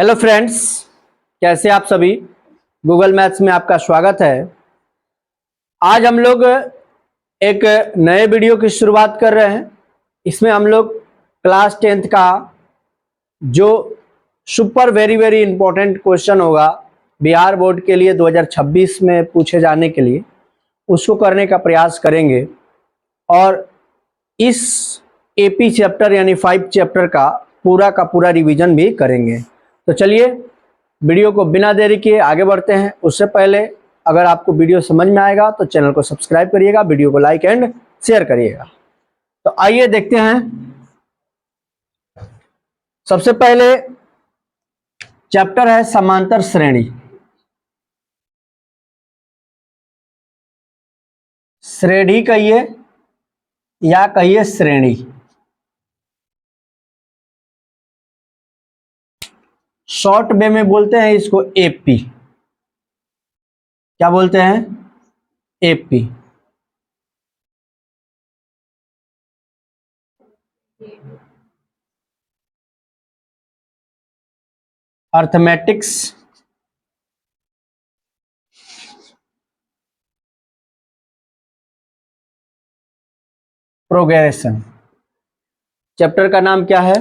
Hello friends, कैसे आप सभी। गूगल मैथ्स में आपका स्वागत है। आज हम लोग एक नए वीडियो की शुरुआत कर रहे हैं। इसमें हम लोग क्लास 10th का जो सुपर वेरी इंपॉर्टेंट क्वेश्चन होगा बिहार बोर्ड के लिए 2026 में पूछे जाने के लिए, उसको करने का प्रयास करेंगे और इस एपी चैप्टर यानी 5 चैप्टर का पूरा रिवीजन भी करेंगे। तो चलिए वीडियो को बिना देरी किए आगे बढ़ते हैं। उससे पहले अगर आपको वीडियो समझ में आएगा तो चैनल को सब्सक्राइब करिएगा, वीडियो को लाइक एंड शेयर करिएगा। तो आइए देखते हैं। सबसे पहले चैप्टर है समांतर श्रेणी। श्रेणी कहिए या कहिए श्रेणी। शॉर्ट वे में बोलते हैं इसको एपी। क्या बोलते हैं? एपी। Arithmetics progression. चैप्टर का नाम क्या है?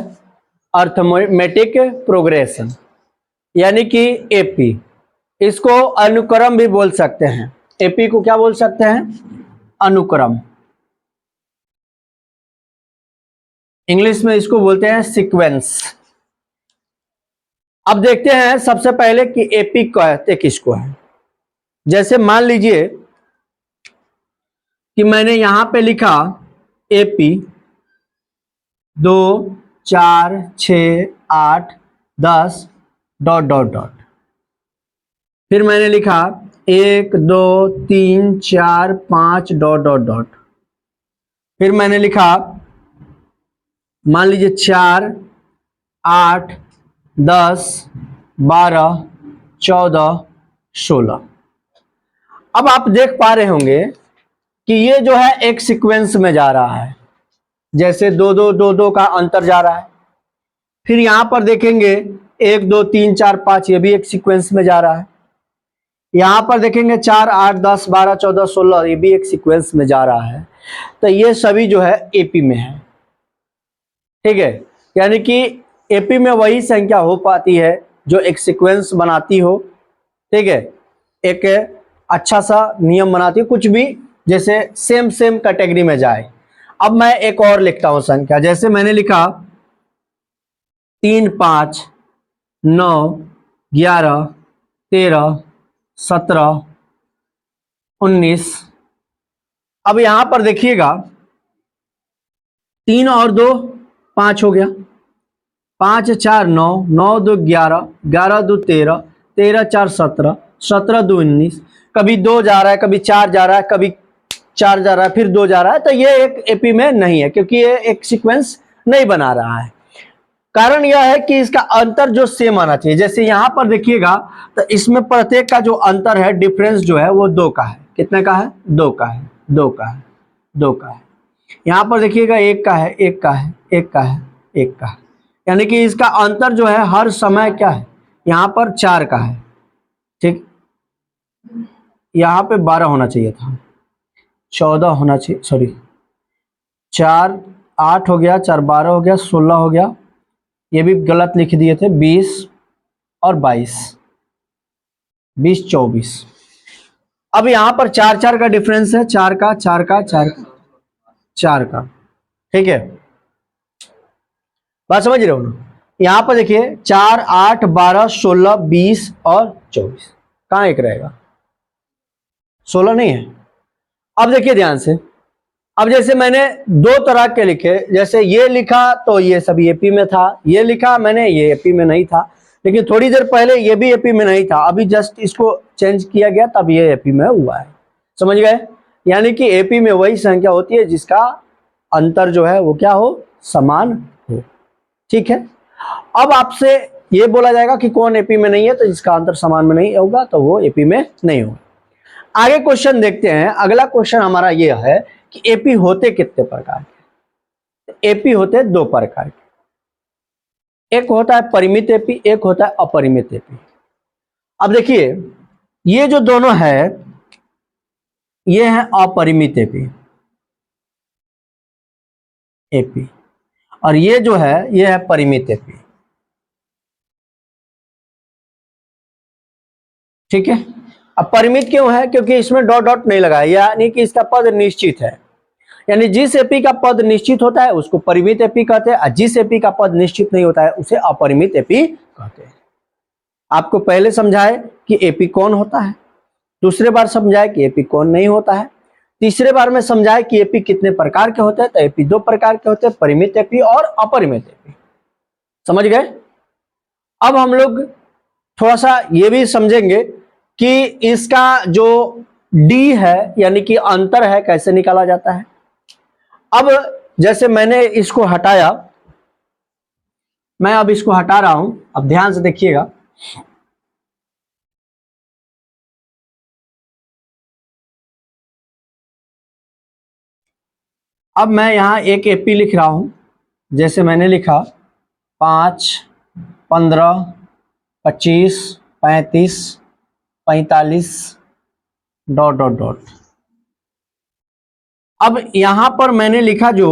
अर्थमेटिक प्रोग्रेशन यानी कि एपी। इसको अनुक्रम भी बोल सकते हैं। एपी को क्या बोल सकते हैं? अनुक्रम। इंग्लिश में इसको बोलते हैं सीक्वेंस। अब देखते हैं सबसे पहले कि एपी कहते किसको है। जैसे मान लीजिए कि मैंने यहां पे लिखा एपी 2 4 6 8 10 ... फिर मैंने लिखा 1 2 3 4 5 ... फिर मैंने लिखा मान लीजिए 4 8 10 12 14 16। अब आप देख पा रहे होंगे कि ये जो है एक सीक्वेंस में जा रहा है, जैसे 2 2 2 2 का अंतर जा रहा है। फिर यहां पर देखेंगे 1 2 3 4 5, ये भी एक सीक्वेंस में जा रहा है। यहां पर देखेंगे 4 8 10 12 14 16, ये भी एक सीक्वेंस में जा रहा है। तो ये सभी जो है एपी में है। ठीक है, यानी कि एपी में वही संख्या हो पाती है जो एक सीक्वेंस बनाती हो। ठीक है, एक अच्छा सा नियम बनाती है, कुछ भी जैसे सेम कैटेगरी में जाए। अब मैं एक और लिखता हूं संख्या। जैसे मैंने लिखा 3 5 9 11 13 17 19। अब यहां पर देखिएगा 3 और 2 5 हो गया, 5 4 9 9 2 11 11 2 13 13 4 17 17 2 19। कभी 2 जा रहा है, कभी 4 जा रहा है, कभी 4 जा रहा है, फिर 2 जा रहा है। तो ये एक एपी में नहीं है, क्योंकि ये एक सीक्वेंस नहीं बना रहा है। कारण यह है कि इसका अंतर जो सेम आना चाहिए। जैसे यहां पर देखिएगा तो इसमें प्रत्येक का जो अंतर है, डिफरेंस जो है वो 2 का है। कितने का है? 2 का है, 2 का है, 2 का है। यहां पर देखिएगा 1 का है, 1 का है, 1 का है, 1 का है। यानी कि इसका अंतर जो है हर समय क्या है? यहां पर 4 का है। ठीक, यहां पे 12 होना चाहिए था, 14 होना चाहिए, सॉरी 4 8 हो गया, 4 12 हो गया, 16 हो गया। ये भी गलत लिख दिए थे, 20 और 22, 20 24। अब यहां पर 4 4 का डिफरेंस है, 4 का 4 का 4 का 4 का। ठीक है, बात समझ रहे हो ना? यहां पर देखिए 4 8 12 16 20 और 24। कहां एक रहेगा? 16 नहीं है। अब देखिए ध्यान से। अब जैसे मैंने 2 तरह के लिखे, जैसे ये लिखा तो ये सभी एपी में था, ये लिखा मैंने ये एपी में नहीं था, लेकिन थोड़ी देर पहले ये भी एपी में नहीं था, अभी जस्ट इसको चेंज किया गया तब ये एपी में हुआ है। समझ गए? यानी कि एपी में वही संख्या होती है जिसका अंतर जो है वो क्या हो? समान हो। ठीक है, अब आपसे ये बोला जाएगा कि कौन एपी में नहीं है, तो जिसका अंतर समान में नहीं होगा तो वो एपी में नहीं होगा। आगे क्वेश्चन देखते हैं। अगला क्वेश्चन हमारा ये है कि एपी होते कितने प्रकार के? एपी होते 2 प्रकार के। एक होता है परिमित एपी, एक होता है अपरिमित एपी। अब देखिए ये जो दोनों है ये है अपरिमित एपी, एपी, और ये जो है ये है परिमित एपी। ठीक है। अब परिमित क्यों है? क्योंकि इसमें डॉट डॉट नहीं लगा है, यानी कि इसका पद निश्चित है। यानी जिस एपी का पद निश्चित होता है उसको परिमित एपी कहते हैं, और जिस एपी का पद निश्चित नहीं होता है उसे अपरिमित एपी कहते हैं। आपको पहले समझाए कि एपी कौन होता है, दूसरे बार समझाए कि एपी कौन नहीं होता है, तीसरे बार में समझाए कि एपी कितने प्रकार के होते हैं। तो एपी दो प्रकार के होते हैं, परिमित एपी और अपरिमित एपी। समझ गए? अब हम लोग थोड़ा सा ये भी समझेंगे कि इसका जो डी है यानी कि अंतर है कैसे निकाला जाता है। अब जैसे मैंने इसको हटाया, मैं अब इसको हटा रहा हूं, अब ध्यान से देखिएगा। अब मैं यहां एक एपी लिख रहा हूं, जैसे मैंने लिखा 5, 15, 25, 35, 45 डॉट डॉट डॉट। अब यहां पर मैंने लिखा जो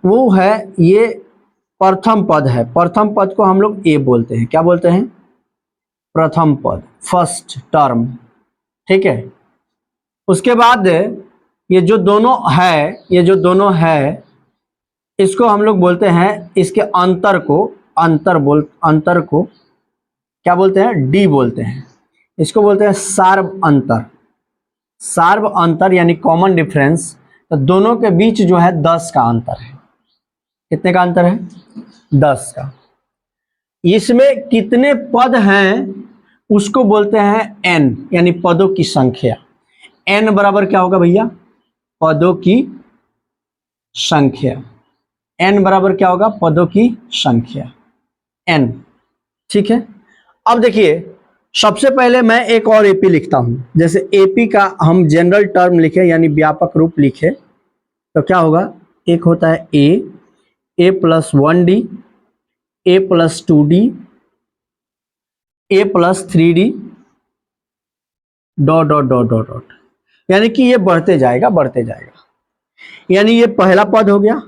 वो है ये प्रथम पद है। प्रथम पद को हम लोग ए बोलते हैं। क्या बोलते हैं? प्रथम पद, फर्स्ट टर्म। ठीक है। उसके बाद ये जो दोनों है, ये जो दोनों है इसको हम लोग बोलते हैं, इसके अंतर को अंतर को क्या बोलते हैं? डी बोलते हैं। इसको बोलते हैं सार्व अंतर। सार्व अंतर यानी कॉमन डिफरेंस। तो दोनों के बीच जो है 10 का अंतर है। कितने का अंतर है? 10 का। इसमें कितने पद हैं उसको बोलते हैं एन, यानी पदों की संख्या। एन बराबर क्या होगा भैया? पदों की संख्या। एन बराबर क्या होगा? पदों की संख्या, एन। ठीक है। अब देखिए सबसे पहले मैं एक और एपी लिखता हूं। जैसे एपी का हम जनरल टर्म लिखे यानी व्यापक रूप लिखे तो क्या होगा? एक होता है A plus 1D, A plus 2D, A plus 3D dot dot dot dot dot. यानी कि ये बढ़ते जाएगा बढ़ते जाएगा। यानी ये पहला पद हो गया।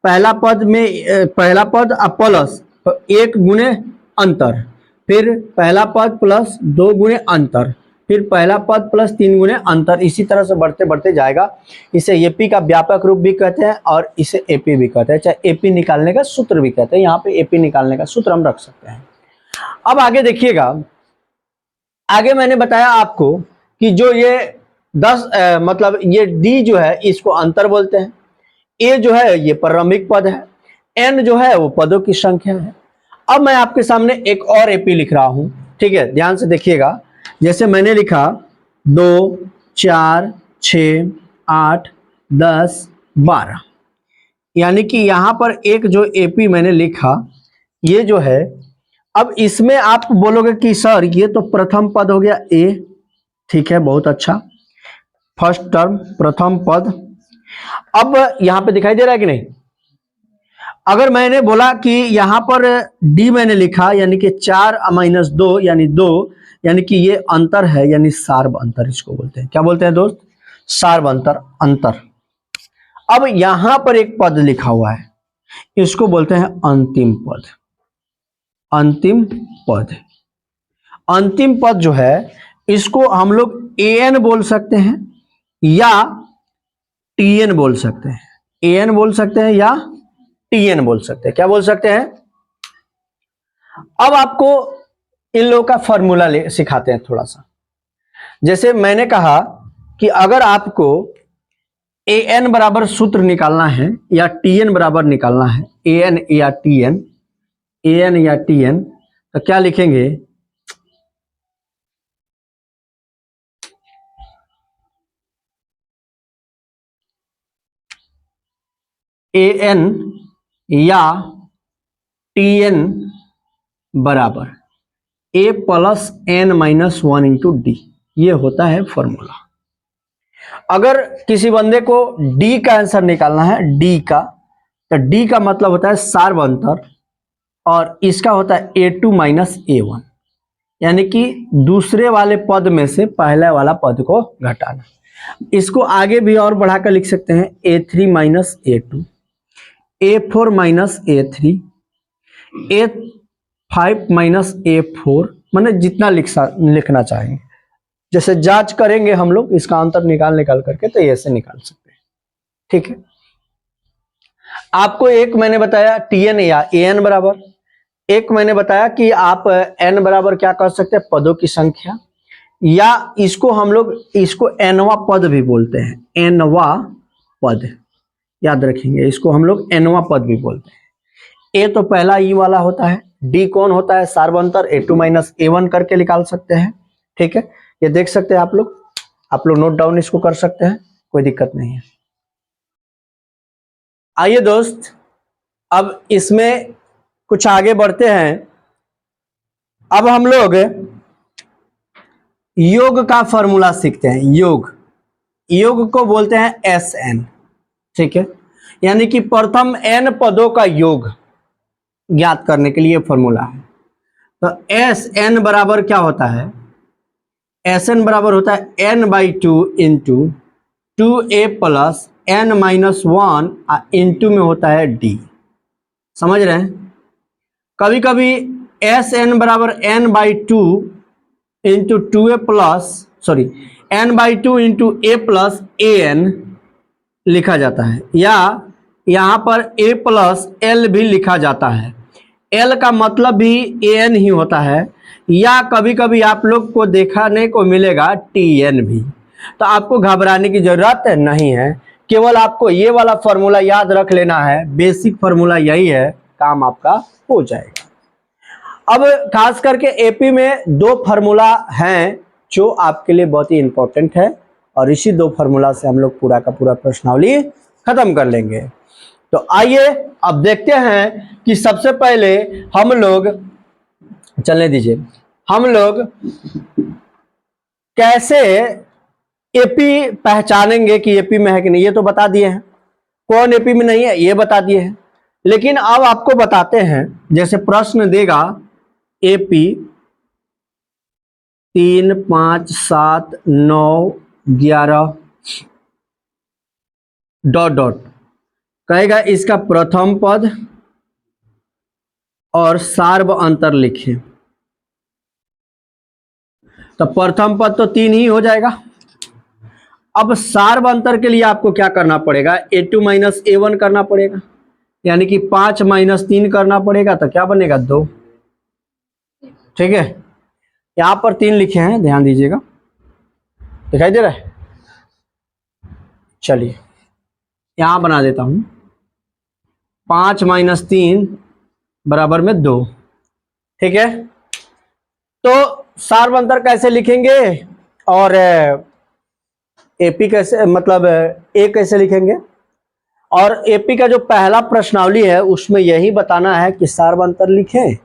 पहला पद में पहला पद प्लस तो 1 गुणे अंतर, फिर पहला पद प्लस 2 गुणे अंतर, फिर पहला पद प्लस 3 गुणे अंतर। इसी तरह से बढ़ते बढ़ते जाएगा। इसे एपी का व्यापक रूप भी कहते हैं और इसे एपी भी कहते हैं, चाहे एपी निकालने का सूत्र भी कहते हैं। यहाँ पे एपी निकालने का सूत्र हम रख सकते हैं। अब आगे देखिएगा, आगे मैंने बताया आपको कि जो ये 10 मतलब ये डी जो है इसको अंतर बोलते हैं, ए जो है ये प्रारंभिक पद है, एन जो है वो पदों की संख्या है। अब मैं आपके सामने एक और एपी लिख रहा हूं। ठीक है, ध्यान से देखिएगा। जैसे मैंने लिखा 2, 4, 6, 8, 10, 12, यानी कि यहां पर एक जो एपी मैंने लिखा ये जो है, अब इसमें आप बोलोगे कि सर ये तो प्रथम पद हो गया ए। ठीक है, बहुत अच्छा, फर्स्ट टर्म प्रथम पद। अब यहां पे दिखाई दे रहा है कि नहीं? अगर मैंने बोला कि यहां पर डी मैंने लिखा यानी कि 4 माइनस 2 यानी 2, यानी कि ये अंतर है, यानी सार्व अंतर इसको बोलते हैं। क्या बोलते हैं दोस्त? सार्व अंतर, अंतर। अब यहां पर एक पद लिखा हुआ है, इसको बोलते हैं अंतिम पद। अंतिम पद, अंतिम पद जो है इसको हम लोग एन बोल सकते हैं या टीएन बोल सकते हैं। एन बोल सकते हैं या टीएन बोल सकते हैं। क्या बोल सकते हैं? अब आपको इन लोगों का फॉर्मूला सिखाते हैं थोड़ा सा। जैसे मैंने कहा कि अगर आपको ए एन बराबर सूत्र निकालना है या टी एन बराबर निकालना है, ए एन या टी एन, ए एन या टी एन, तो क्या लिखेंगे? ए एन या टी एन बराबर A plus N minus 1 into D, ये होता है फॉर्मूला। अगर किसी बंदे को डी का आंसर निकालना है, डी का, तो डी का मतलब होता है सार्व अंतर। और इसका होता है A2 माइनस A1, यानी कि दूसरे वाले पद में से पहले वाला पद को घटाना। इसको आगे भी और बढ़ाकर लिख सकते हैं A3 minus A2, A4 minus A3, A5 minus A4, मैंने जितना लिखना चाहेंगे। जैसे जांच करेंगे हम लोग इसका अंतर निकाल करके तो ऐसे निकाल सकते हैं। ठीक है, आपको एक मैंने बताया Tn या An बराबर, एक मैंने बताया कि आप n बराबर क्या कर सकते हैं, पदों की संख्या, या इसको हम लोग इसको nवा पद भी बोलते हैं, nवा पद, याद रखेंगे इसको हम लोग nवा पद भी बोलते हैं। A तो पहला ई वाला होता है, D कौन होता है, सार्वंतर A2 माइनस A1 करके निकाल सकते हैं। ठीक है, ये देख सकते हैं आप लोग नोट डाउन इसको कर सकते हैं, कोई दिक्कत नहीं है। आइए दोस्त, अब इसमें कुछ आगे बढ़ते हैं। अब हम लोग योग का फॉर्मूला सीखते हैं। योग को बोलते हैं Sn। ठीक है, यानी कि प्रथम n पदों का योग ज्ञात करने के लिए फॉर्मूला है। तो Sn बराबर क्या होता है, Sn बराबर होता है n/2 into 2a plus n minus 1 into में होता है d। समझ रहे हैं, कभी कभी Sn बराबर n/2 into 2a plus n/2 into a plus an लिखा जाता है, या यहाँ पर a प्लस l भी लिखा जाता है। l का मतलब भी an ही होता है, या कभी कभी आप लोग को देखने को मिलेगा tn भी। तो आपको घबराने की जरूरत नहीं है, केवल आपको ये वाला फॉर्मूला याद रख लेना है, बेसिक फॉर्मूला यही है, काम आपका हो जाएगा। अब खास करके एपी में दो फार्मूला हैं जो आपके लिए बहुत ही इंपॉर्टेंट है, और इसी दो फार्मूला से हम लोग पूरा का पूरा प्रश्नावली खत्म कर लेंगे। तो आइए अब देखते हैं कि सबसे पहले हम लोग, चलने दीजिए, हम लोग कैसे एपी पहचानेंगे कि एपी में है कि नहीं। ये तो बता दिए हैं, कौन एपी में नहीं है ये बता दिए हैं, लेकिन अब आपको बताते हैं, जैसे प्रश्न देगा एपी 3, 5, 7, 9, 11 डॉट डॉट, कहेगा इसका प्रथम पद और सार्व अंतर लिखे। तो प्रथम पद तो 3 ही हो जाएगा। अब सार्व अंतर के लिए आपको क्या करना पड़ेगा, A2 माइनस A1 करना पड़ेगा, यानी कि 5 माइनस 3 करना पड़ेगा, तो क्या बनेगा 2। ठीक है, यहां पर 3 लिखे हैं, ध्यान दीजिएगा, दिखाई दे रहा है। चलिए यहां बना देता हूं, 5 माइनस 3 बराबर में 2। ठीक है, तो सार्व अंतर कैसे लिखेंगे और एपी कैसे, मतलब ए कैसे लिखेंगे, और एपी का जो पहला प्रश्नावली है उसमें यही बताना है कि सार्व अंतर लिखें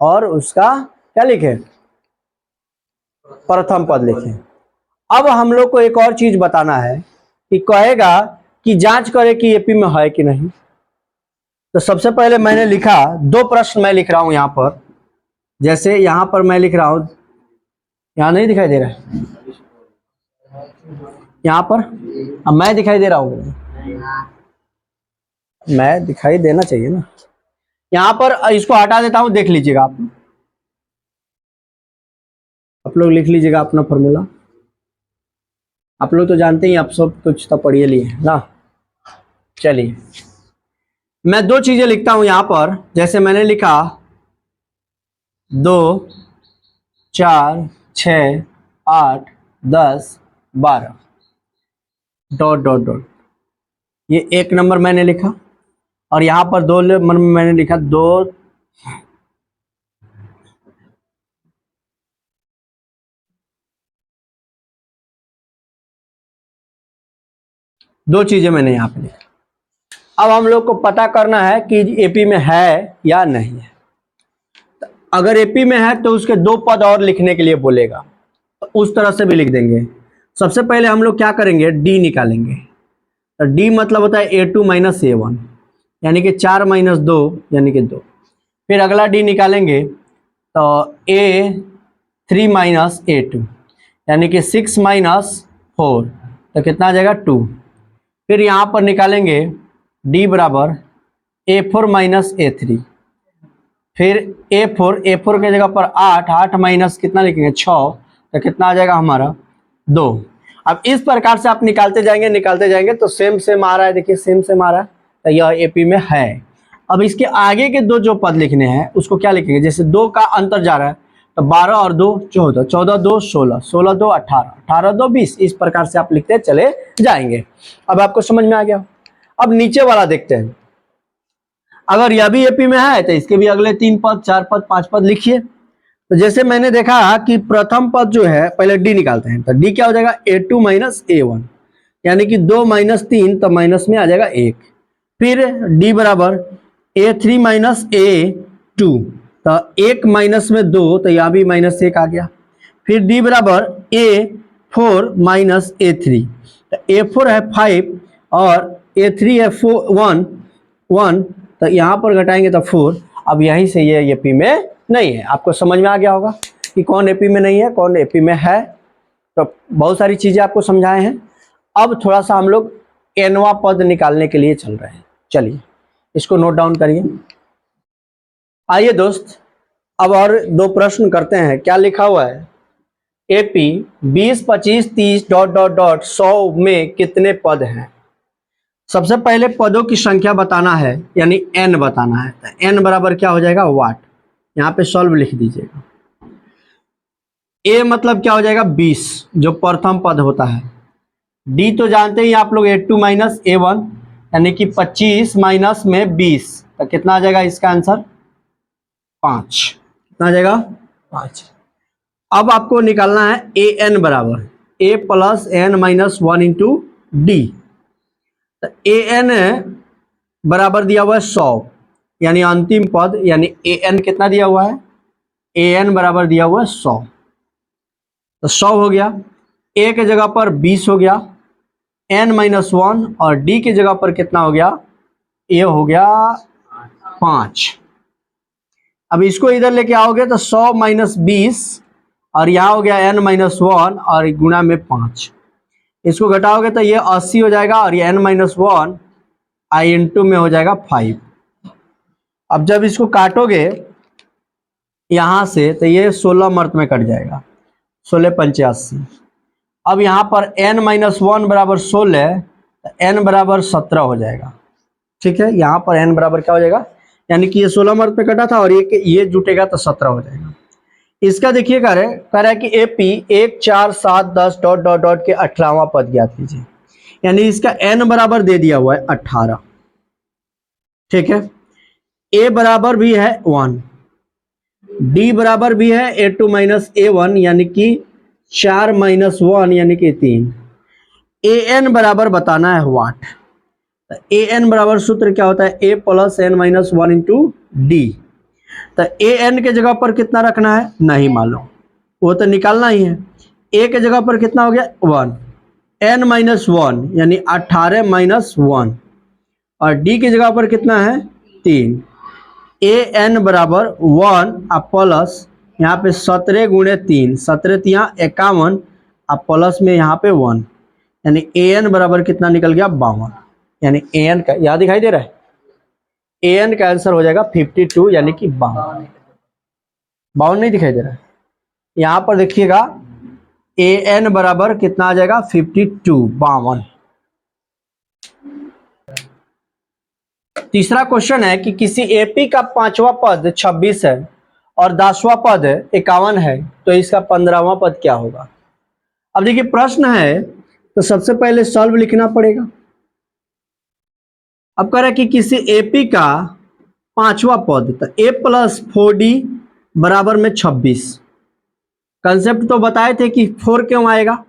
और उसका क्या लिखें, प्रथम पद लिखें। अब हम लोग को एक और चीज बताना है कि कहेगा कि जांच करें कि एपी में है कि नहीं। तो सबसे पहले मैंने लिखा, 2 प्रश्न मैं लिख रहा हूं यहां पर, जैसे यहां पर मैं लिख रहा हूं, यहां नहीं दिखाई दे रहा है, यहां पर अब मैं दिखाई दे रहा हूं, मैं दिखाई देना चाहिए ना। यहां पर इसको हटा देता हूं, देख लीजिएगा आप लोग लिख लीजिएगा अपना फॉर्मूला। आप लोग तो जानते ही, आप सब कुछ तो पढ़िए लिए ना। चलिए मैं 2 चीजें लिखता हूं यहां पर, जैसे मैंने लिखा 2, 4, 6, 8, 10, 12 डॉट डॉट डॉट, ये 1 नंबर मैंने लिखा, और यहां पर 2 नंबर मैंने लिखा 2 चीजें मैंने यहां पे लिखा। अब हम लोग को पता करना है कि एपी में है या नहीं है। अगर एपी में है तो उसके 2 पद और लिखने के लिए बोलेगा, तो उस तरह से भी लिख देंगे। सबसे पहले हम लोग क्या करेंगे, डी निकालेंगे। तो डी मतलब होता है A2 माइनस A1, यानी कि 4 माइनस 2 यानी कि 2। फिर अगला डी निकालेंगे तो A3 माइनस A2 यानी कि 6 माइनस 4 तो कितना आ जाएगा 2। फिर यहाँ पर निकालेंगे D बराबर A4 माइनस A3, फिर A4 के जगह पर 8 माइनस कितना लिखेंगे 6 तो कितना आ जाएगा हमारा 2। अब इस प्रकार से आप निकालते जाएंगे तो सेम सेम आ रहा है, देखिए सेम सेम आ रहा है, तो यह AP में है। अब इसके आगे के दो जो पद लिखने हैं उसको क्या लिखेंगे, जैसे 2 का अंतर जा रहा है तो 12 और 2 14, 14 2 16, 16 2 18, 18 2 20, इस प्रकार से आप लिखते चले जाएंगे। अब आपको समझ में आ गया। अब नीचे वाला देखते हैं, अगर यह भी AP में है तो इसके भी अगले 3 पद 4 पद 5 पद लिखिए। तो जैसे मैंने देखा कि प्रथम पद जो है पहले D निकालते हैं, तो D क्या हो जाएगा A2 माइनस A1 यानी कि 2 माइनस 3 तो माइनस में आ जाएगा 1। फिर D बराबर A3 माइनस A2 तो 1 माइनस में 2 तो यहाँ भी माइनस 1 आ गया। फिर D बराबर A4 माइनस A3 तो A4 है 5 और A3 है 1 तो यहाँ पर घटाएंगे तो 4। अब यहीं से ये AP में नहीं है। आपको समझ में आ गया होगा कि कौन AP में नहीं है कौन AP में है। तो बहुत सारी चीजें आपको समझाए हैं। अब थोड़ा सा हम लोग nवां पद निकालने के लिए चल रहे हैं। चलिए इसको नोट डाउन करिए। आइए दोस्त अब और दो प्रश्न करते हैं। क्या लिखा हुआ है, AP 20 25 30 .100 में कितने पद हैं। सबसे पहले पदों की संख्या बताना है यानी n बताना है। तो n बराबर क्या हो जाएगा वाट, यहाँ पे सॉल्व लिख दीजिएगा। A मतलब क्या हो जाएगा 20 जो प्रथम पद होता है। D तो जानते ही आप लोग A2 माइनस A1 यानी कि 25 माइनस में 20 तो कितना आ जाएगा इसका आंसर 5। कितना आ जाएगा 5। अब आपको निकालना है AN बराबर A plus N minus 1 into D। तो AN बराबर दिया हुआ है 100 यानी अंतिम पद यानी AN कितना दिया हुआ है, AN बराबर दिया हुआ है 100 तो 100 हो गया। A के जगह पर 20 हो गया, N माइनस 1 और D की जगह पर कितना हो गया, ये हो गया 5। अब इसको इधर लेके आओगे तो 100 माइनस 20 और यहाँ हो गया N माइनस 1 और गुणा में 5। इसको घटाओगे तो ये 80 हो जाएगा और ये N माइनस 1 I इंटू में हो जाएगा 5। अब जब इसको काटोगे यहाँ से तो ये 16 मर्त में कट जाएगा, 16 85। अब यहाँ पर n माइनस 1 बराबर 16 तो n बराबर 17 हो जाएगा। ठीक है, यहाँ पर n बराबर क्या हो जाएगा, यानी कि ये 16 मर्त में कटा था और ये जुटेगा तो 17 हो जाएगा। इसका देखिए कह रहा है कि AP 1 4 7 10 डॉट के 18वां पद ज्ञात कीजिए, यानी इसका n बराबर दे दिया हुआ है 18। ठीक है, A बराबर भी है 1, D बराबर भी है A2 माइनस A1 यानी कि 4 माइनस 1 यानी कि 3। AN बराबर बताना है वाट। AN बराबर सूत्र क्या होता है, A plus N minus 1 into D। तो AN के जगह पर कितना रखना है नहीं मालूम, वो तो निकालना ही है। A के जगह पर कितना हो गया 1, N माइनस 1 यानी 18 माइनस 1 और D की जगह पर कितना है 3। AN बराबर 1 अब प्लस यहाँ पे 17 गुणे 3, 17 3 51 अब प्लस में यहाँ पे 1 यानी AN बराबर कितना निकल गया 52। यानी AN का यहाँ दिखाई दे रहा है, AN का आंसर हो जाएगा 52 यानी कि 52। 52 नहीं दिखाई दे रहा है, यहाँ पर देखिएगा AN बराबर कितना आ जाएगा 52 52। तीसरा क्वेश्चन है कि किसी AP का 5वां पद 26 है और 10वां पद 51 है तो इसका 15वां पद क्या होगा। अब देखिए प्रश्न है तो सबसे पहले सॉल्व लिखना पड़ेगा। अब कह रहा है कि किसी AP का 5वां पद तो A प्लस 4D बराबर में 26। कंसेप्ट तो बताए थे कि 4 क्यों आएगा,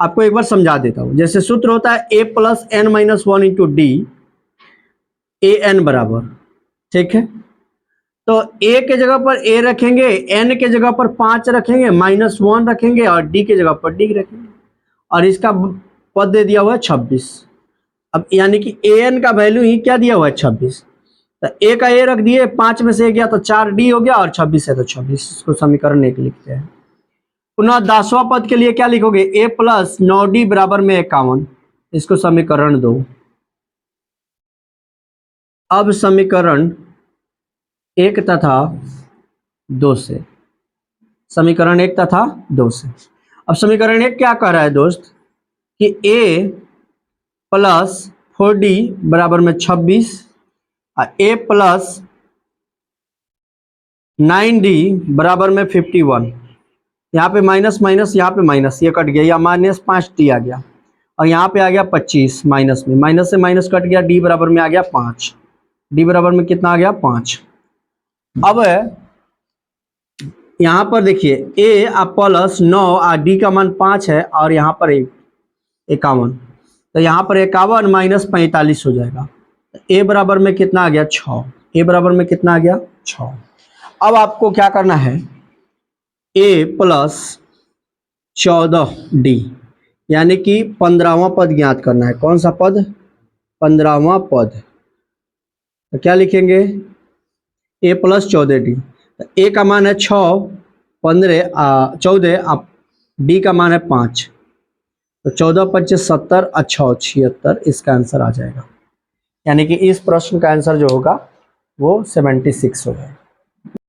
आपको एक बार समझा देता हूं। जैसे सूत्र होता है A plus N minus 1 into D AN बराबर, ठीक है, तो A के जगह पर A रखेंगे, N के जगह पर 5 रखेंगे, माइनस 1 रखेंगे और D के जगह पर D रखेंगे और इसका पद दे दिया हुआ है 26। अब यानी कि AN का वैल्यू ही क्या दिया हुआ है 26। तो ए का ए रख दिए, 5 में से ए गया तो 4d हो गया और 26 है तो 26, इसको समीकरण 1 लिखते हैं। पुनः 10वां पद के लिए क्या लिखोगे, a प्लस 9d बराबर में 51, इसको समीकरण 2। अब समीकरण 1 तथा 2 से, समीकरण 1 तथा 2 से, अब समीकरण 1 क्या कह रहा है दोस्त कि a प्लस 4d बराबर में 26 और a प्लस 9d बराबर में 51, यहाँ पे माइनस माइनस, यहाँ पे माइनस, ये कट गया, या माइनस 5d आ गया और यहाँ पे आ गया 25 माइनस में, माइनस से माइनस कट गया, d बराबर में आ गया 5, d बराबर में कितना आ गया 5। अब यहाँ पर देखिए a प्लस 9 और d का मान 5 है और यहाँ पर 51, तो यहाँ पर 51 माइनस 45 हो जाएगा, a बराबर में कितना आ गया 6, a बराबर में कितना आ गया 6। अब आपको क्या करना है, a प्लस 14d यानी कि 15वां पद ज्ञात करना है। कौन सा पद, 15वां पद, तो क्या लिखेंगे, a प्लस 14d, a का मान है 6, 14 d का मान है 5, तो 14 × 5 = 70 और 6 = 76, इसका आंसर आ जाएगा। यानी कि इस प्रश्न का आंसर जो होगा वो 76 हो जाएगा।